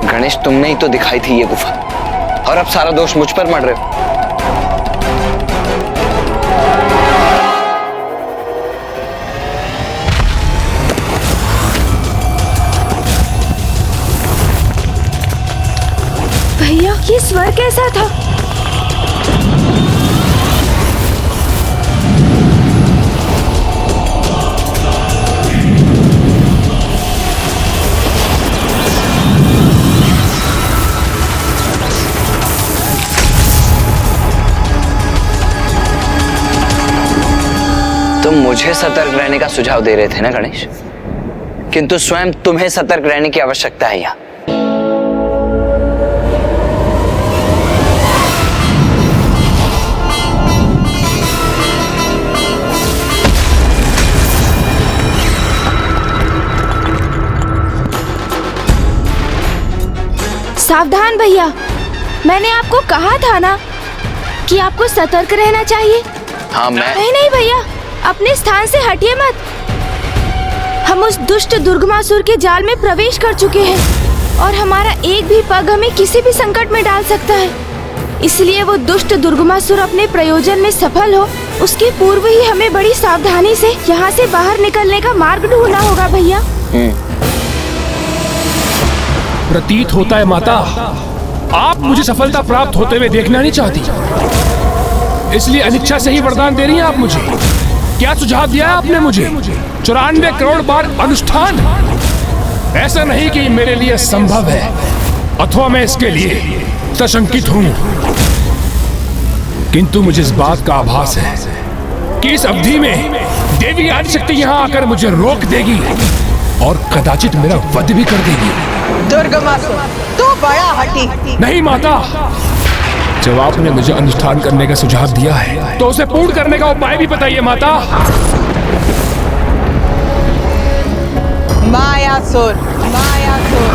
गणेश, तुमने ही तो दिखाई थी ये गुफा, और अब सारा दोष मुझ पर मढ़ रहे हो। भैया, ये स्वर कैसा था? तुम मुझे सतर्क रहने का सुझाव दे रहे थे ना गणेश, किंतु स्वयं तुम्हें सतर्क रहने की आवश्यकता है यहाँ। सावधान भैया, मैंने आपको कहा था ना कि आपको सतर्क रहना चाहिए। हाँ, मैं नहीं भैया, अपने स्थान से हटिए मत। हम उस दुष्ट दुर्गमासुर के जाल में प्रवेश कर चुके हैं और हमारा एक भी पग हमें किसी भी संकट में डाल सकता है। इसलिए वो दुष्ट दुर्गमासुर अपने प्रयोजन में सफल हो उसके पूर्व ही हमें बड़ी सावधानी से यहाँ से बाहर निकलने का मार्ग ढूंढना होगा भैया। प्रतीत होता है माता, आप मुझे सफलता प्राप्त होते हुए देखना नहीं चाहती, इसलिए अनिच्छा से ही वरदान दे रही हैं आप मुझे। क्या सुझाव दिया है आपने मुझे? 94 करोड़ बार अनुष्ठान? ऐसा नहीं कि मेरे लिए संभव है अथवा मैं इसके लिए सशंकित हूं, किंतु मुझे इस बात का आभास है कि इस अवधि में देवी आदिशक्ति यहाँ आकर मुझे रोक देगी और कदाचित मेरा वध भी कर देगी। दुर्गमासुर, तू बड़ा हठी। नहीं माता, जब आपने मुझे अनुष्ठान करने का सुझाव दिया है तो उसे पूर्ण करने का उपाय भी बताइए माता। मायासुर, मायासुर,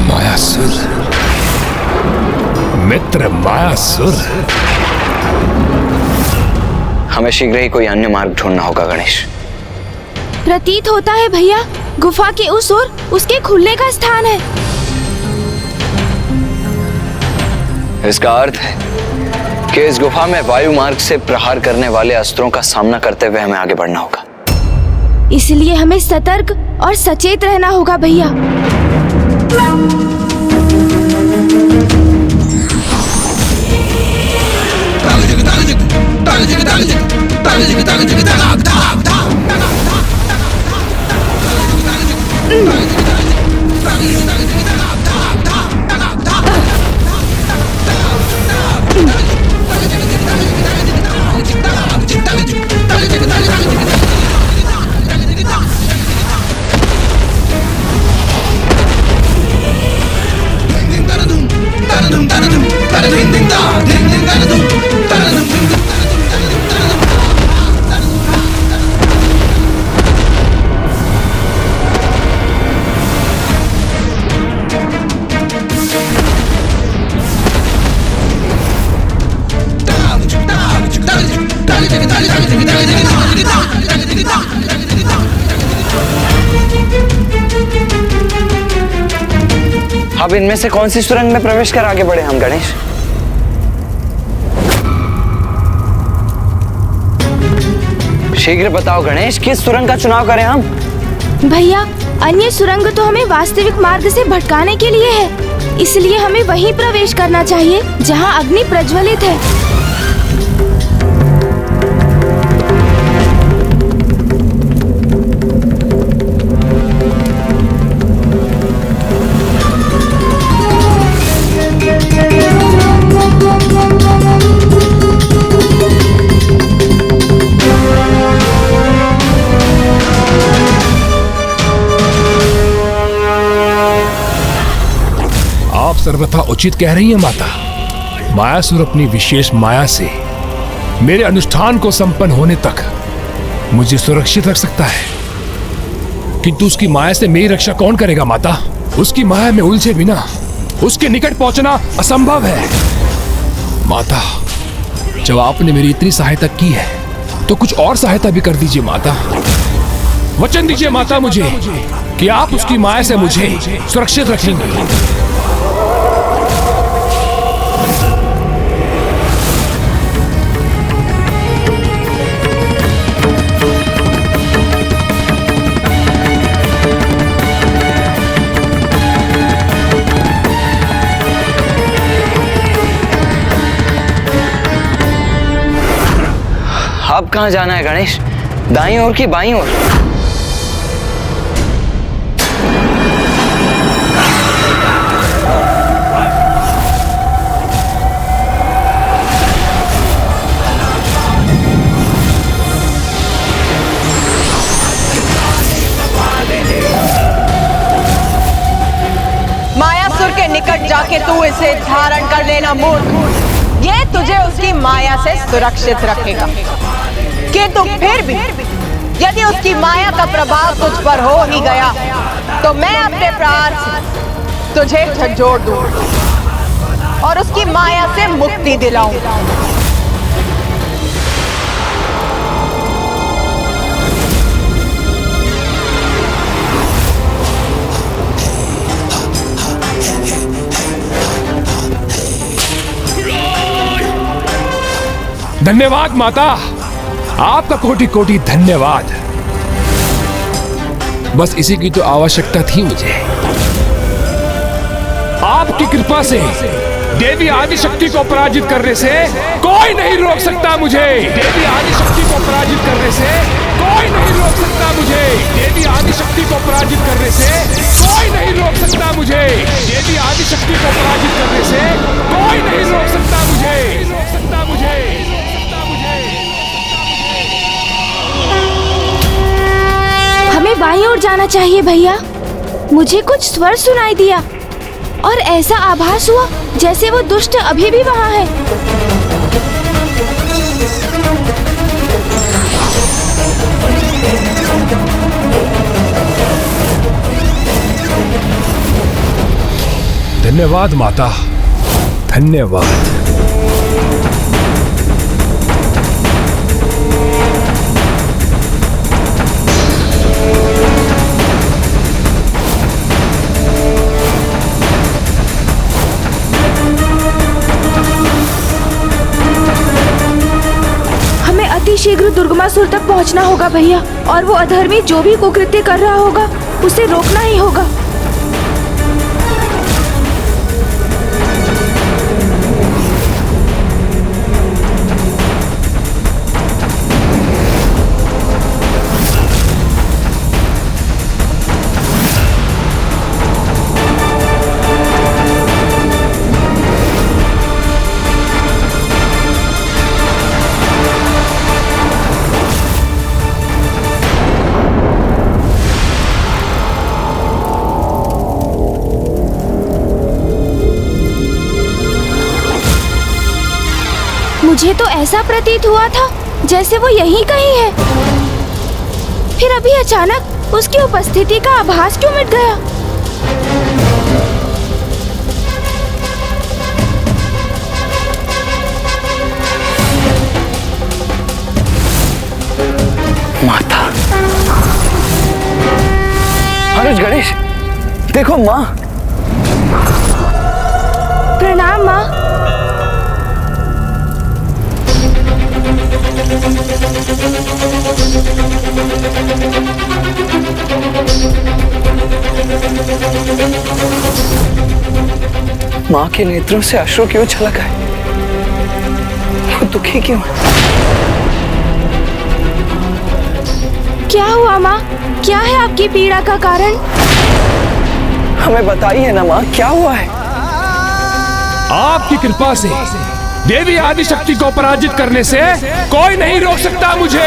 मायासुर, मित्र मायासुर। हमें शीघ्र ही कोई अन्य मार्ग ढूंढना होगा गणेश। प्रतीत होता है भैया, गुफा के उस ओर उसके खुलने का स्थान है। इसका अर्थ है कि इस गुफा में वायु मार्ग से प्रहार करने वाले अस्त्रों का सामना करते हुए हमें आगे बढ़ना होगा। इसलिए हमें सतर्क और सचेत रहना होगा भैया। अब इनमें से कौन सी सुरंग में प्रवेश कर आगे बढ़े हम गणेश? शीघ्र बताओ गणेश, किस सुरंग का चुनाव करें हम? भैया, अन्य सुरंग तो हमें वास्तविक मार्ग से भटकाने के लिए है, इसलिए हमें वहीं प्रवेश करना चाहिए जहां अग्नि प्रज्वलित है। सर्वथा उचित कह रही है माता। मायासुर अपनी विशेष माया से मेरे अनुष्ठान को संपन्न होने तक मुझे सुरक्षित रख सकता है, किंतु उसकी माया से मेरी रक्षा कौन करेगा माता? उसकी माया में उलझे बिना उसके निकट पहुंचना असंभव है। माता, जब आपने मेरी इतनी सहायता की है तो कुछ और सहायता भी कर दीजिए माता। वचन दीजिए माता मुझे कि आप उसकी माया से मुझे सुरक्षित रखेंगे। अब कहाँ जाना है गणेश? दाईं ओर की बाईं ओर? मायासुर के निकट जाके तू इसे धारण कर लेना मूर्ख। ये तुझे उसकी माया से सुरक्षित रखेगा, किंतु फिर भी यदि उसकी माया का प्रभाव तुझ पर हो ही गया तो मैं अपने प्राण से तुझे झंझोड़ दूं और उसकी माया से मुक्ति दिलाऊंगा। धन्यवाद माता, आपका कोटि कोटि धन्यवाद। बस इसी की तो आवश्यकता थी मुझे। आपकी कृपा से देवी आदिशक्ति को पराजित करने से कोई नहीं रोक सकता मुझे। देवी आदिशक्ति को पराजित करने से कोई नहीं रोक सकता मुझे। देवी आदिशक्ति को पराजित करने से कोई नहीं रोक सकता मुझे। देवी आदिशक्ति को पराजित करने से कोई नहीं रोक सकता मुझे। हमें बाईं ओर जाना चाहिए भैया। मुझे कुछ स्वर सुनाई दिया और ऐसा आभास हुआ जैसे वो दुष्ट अभी भी वहाँ है। धन्यवाद माता, धन्यवाद। शीघ्र दुर्गमासुर तक पहुंचना होगा भैया, और वो अधर्मी जो भी कुकृत्य कर रहा होगा उसे रोकना ही होगा। मुझे तो ऐसा प्रतीत हुआ था जैसे वो यहीं कहीं है, फिर अभी अचानक उसकी उपस्थिति का आभास क्यों मिट गया? माता, अनुज, गणेश, देखो माँ। प्रणाम माँ। माँ के नेत्रों से अश्रु क्यों छलक है? वो दुखी क्यों है? क्या हुआ माँ? क्या है आपकी पीड़ा का कारण? हमें बताइए ना माँ, क्या हुआ है? आपकी कृपा से देवी आदिशक्ति को पराजित करने से कोई नहीं रोक सकता मुझे।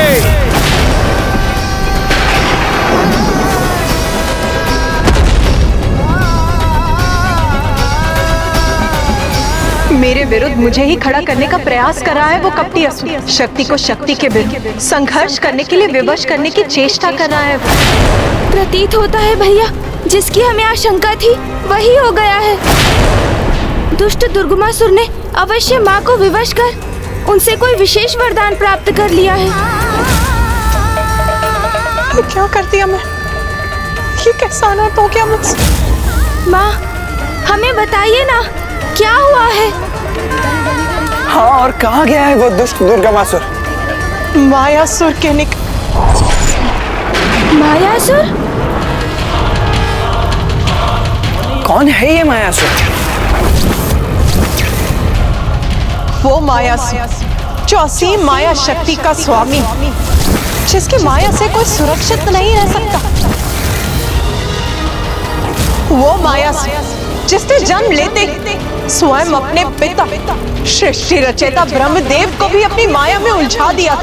मेरे विरुद्ध मुझे ही खड़ा करने का प्रयास कर रहा है वो कपटी असुर। शक्ति को शक्ति के विरुद्ध संघर्ष करने के लिए विवश करने की चेष्टा कर रहा है। प्रतीत होता है भैया, जिसकी हमें आशंका थी वही हो गया है। दुष्ट दुर्गमासुर ने अवश्य माँ को विवश कर उनसे कोई विशेष वरदान प्राप्त कर लिया है। क्या कर दिया मैं? ये कैसा अनर्थ हो गया मुझसे? माँ, हमें बताइए ना, क्या हुआ है? हाँ, और कहाँ गया है वो दुष्ट दुर्गमासुर? मायासुर के मायासुर? कौन है ये मायासुर? वो मायासुर जो असीम माया शक्ति का स्वामी, जिसकी माया से कोई सुरक्षित नहीं रह सकता। वो मायासुर जिसने जन्म लेते स्वयं अपने पिता सृष्टि रचयिता ब्रह्मदेव को भी अपनी माया में उलझा दिया।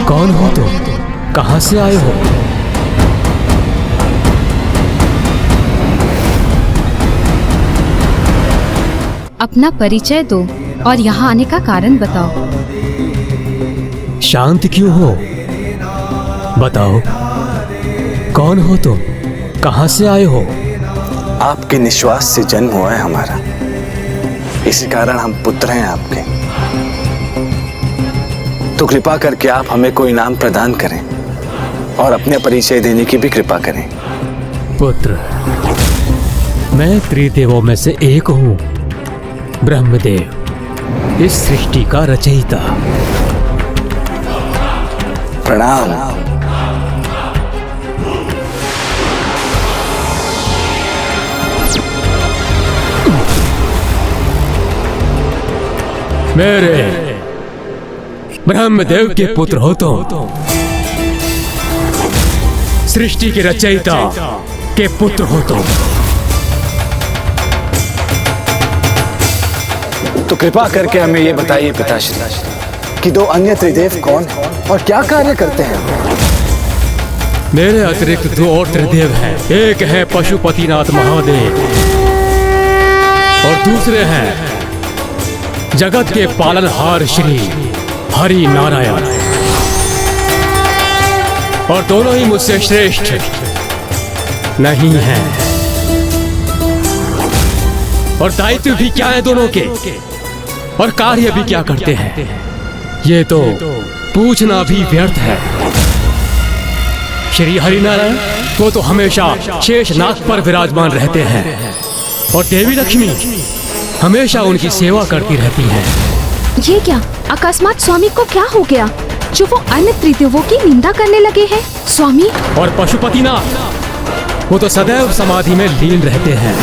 कौन हो तुम? कहां से आए हो? अपना परिचय दो और यहाँ आने का कारण बताओ। शांत क्यों हो? बताओ, कौन हो तुम? कहां से आए हो? आपके निश्वास से जन्म हुआ है हमारा, इसी कारण हम पुत्र हैं आपके। तो कृपा करके आप हमें कोई नाम प्रदान करें और अपने परिचय देने की भी कृपा करें। पुत्र, मैं त्रिदेवों में से एक हूं, ब्रह्मदेव, इस सृष्टि का रचयिता। प्रणाम। मेरे ब्रह्मदेव के पुत्र हो तुम, सृष्टि के रचयिता के पुत्र हो तुम। तो कृपा करके हमें ये बताइए पिताश्री कि दो अन्य त्रिदेव कौन हैं और क्या कार्य करते हैं? मेरे अतिरिक्त दो और त्रिदेव हैं। एक है पशुपतिनाथ महादेव और दूसरे हैं जगत के पालनहार श्री हरि नारायण। और दोनों ही मुझसे श्रेष्ठ नहीं हैं। और दायित्व भी क्या है दोनों के, और कार्य भी क्या करते हैं, ये तो पूछना भी व्यर्थ है। श्री हरिनारायण वो तो हमेशा शेषनाग पर विराजमान रहते हैं, और देवी लक्ष्मी हमेशा उनकी सेवा करती रहती हैं। ये क्या अकस्मात स्वामी को क्या हो गया जो वो अन्य त्रिदेवों की निंदा करने लगे हैं? स्वामी और पशुपतिनाथ, वो तो सदैव समाधि में लीन रहते हैं,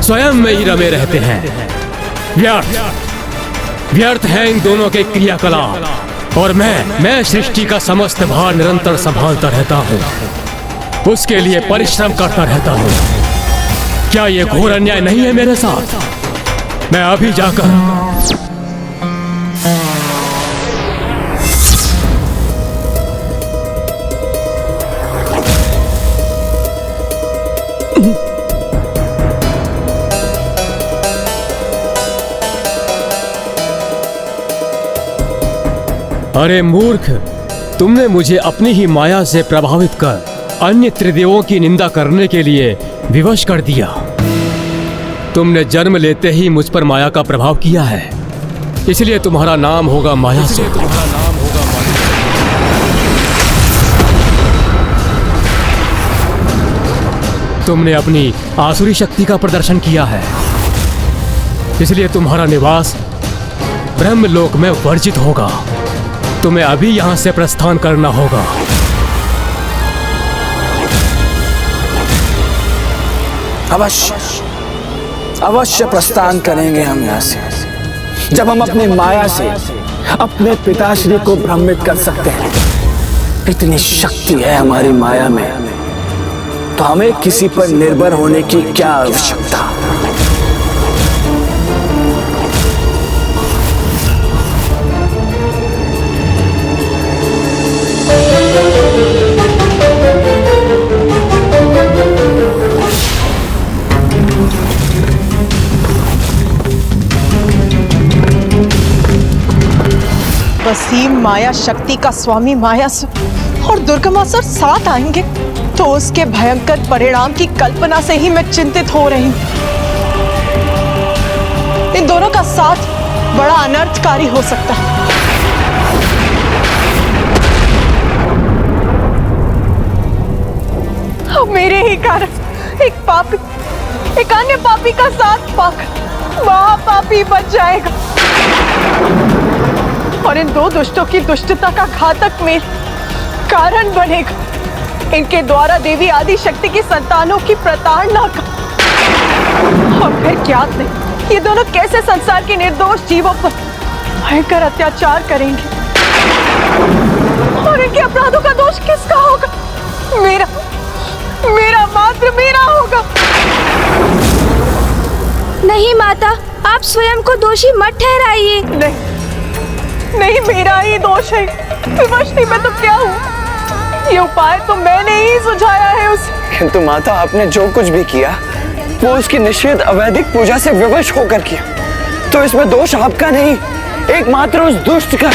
स्वयं में ही रमे रहते हैं। व्यर्थ है इन दोनों के क्रियाकलाप, और मैं सृष्टि का समस्त भार निरंतर संभालता रहता हूँ, उसके लिए परिश्रम करता रहता हूँ। क्या ये घोर अन्याय नहीं है मेरे साथ? मैं अभी जाकर अरे मूर्ख, तुमने मुझे अपनी ही माया से प्रभावित कर अन्य त्रिदेवों की निंदा करने के लिए विवश कर दिया। तुमने जन्म लेते ही मुझ पर माया का प्रभाव किया है, इसलिए तुम्हारा नाम होगा मायासुर। तुमने अपनी आसुरी शक्ति का प्रदर्शन किया है, इसलिए तुम्हारा निवास ब्रह्मलोक में वर्जित होगा। तुम्हें अभी यहां से प्रस्थान करना होगा। अवश्य प्रस्थान करेंगे हम यहाँ से, जब हम अपनी माया से अपने पिताश्री को भ्रमित कर सकते हैं। इतनी शक्ति है हमारी माया में, तो हमें किसी पर निर्भर होने की क्या आवश्यकता। वसीम माया शक्ति का स्वामी मायासुर और दुर्गमासुर साथ आएंगे तो उसके भयंकर परिणाम की कल्पना से ही मैं चिंतित हो रही हूँ। इन दोनों का साथ बड़ा अनर्थकारी हो सकता है। अब मेरे ही कारण एक अन्य पापी का साथ पाकर महापापी बच जाएगा, और इन दो दुष्टों की दुष्टता का घातक मेल कारण बनेगा इनके द्वारा देवी आदि शक्ति की संतानों की प्रताड़ना का। और फिर क्या नहीं, ये दोनों कैसे संसार के निर्दोष जीवों पर भयंकर अत्याचार करेंगे, और इनके अपराधों का दोष किसका होगा? मेरा मात्र मेरा होगा। नहीं माता, आप स्वयं को दोषी मत ठहराइए। नहीं, मेरा ही दोष है। विवशनी में तो क्या हूँ? ये उपाय तो मैंने ही सुझाया है उसे। किंतु माता, आपने जो कुछ भी किया वो उसकी निषेध अवैधिक पूजा से विवश होकर किया, तो इसमें दोष आपका नहीं, एकमात्र उस दुष्ट का।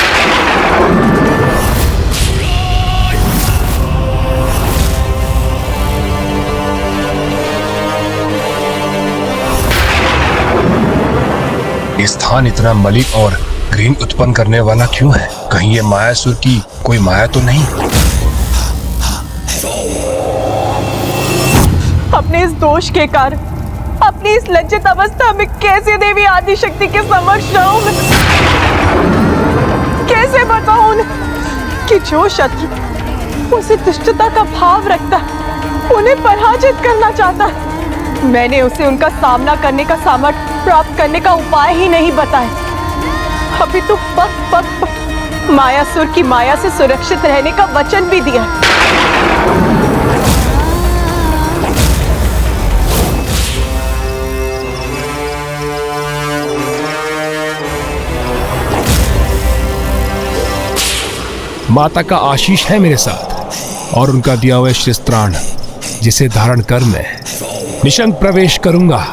ये स्थान इतना मलिन और ग्रीन उत्पन्न करने वाला क्यों है? कहीं ये मायासुर की कोई माया तो नहीं? अपने इस दोष के कारण, अपनी इस लज्जित अवस्था में कैसे देवी आदि शक्ति के समक्ष रहूं मैं? कैसे बताऊं उन्हें कि जो शत्रु उसे दुष्टता का भाव रखता है, उन्हें पराजित करना चाहता है, मैंने उसे उनका सामना करने का सामर्थ्य प्राप्त करने का उपाय ही नहीं बताया। अभी तो पग पग पर मायासुर की माया से सुरक्षित रहने का वचन भी दिया। माता का आशीष है मेरे साथ, और उनका दिया हुआ शस्त्राण जिसे धारण कर मैं निशंक प्रवेश करूंगा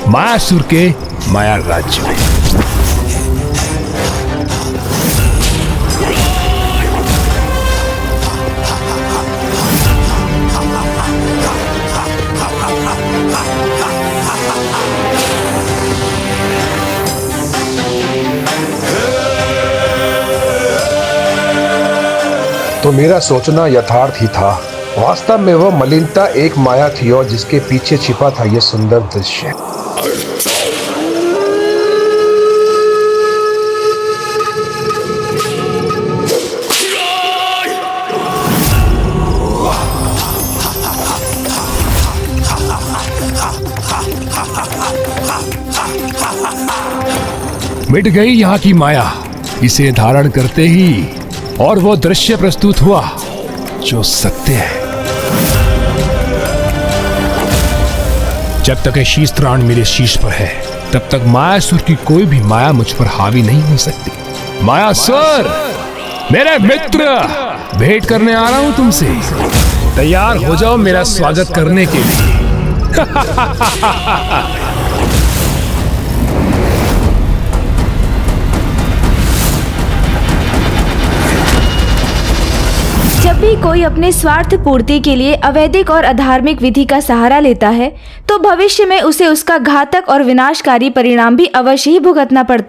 मायासुर के माया राज्य में। तो मेरा सोचना यथार्थ ही था। वास्तव में वह मलिनता एक माया थी, और जिसके पीछे छिपा था यह सुंदर दृश्य। मिट गई यहाँ की माया इसे धारण करते ही, और वो दृश्य प्रस्तुत हुआ जो सत्य है। जब तक ये शीश त्राण मेरे शीश पर है, तब तक मायासुर की कोई भी माया मुझ पर हावी नहीं हो सकती। मायासुर, मेरे मित्र, भेंट करने आ रहा हूं तुमसे। तैयार हो जाओ मेरा स्वागत करने के लिए। जब भी कोई अपने स्वार्थ पूर्ति के लिए अवैधिक और अधार्मिक विधि का सहारा लेता है, तो भविष्य में उसे उसका घातक और विनाशकारी परिणाम भी अवश्य ही भुगतना पड़ता है।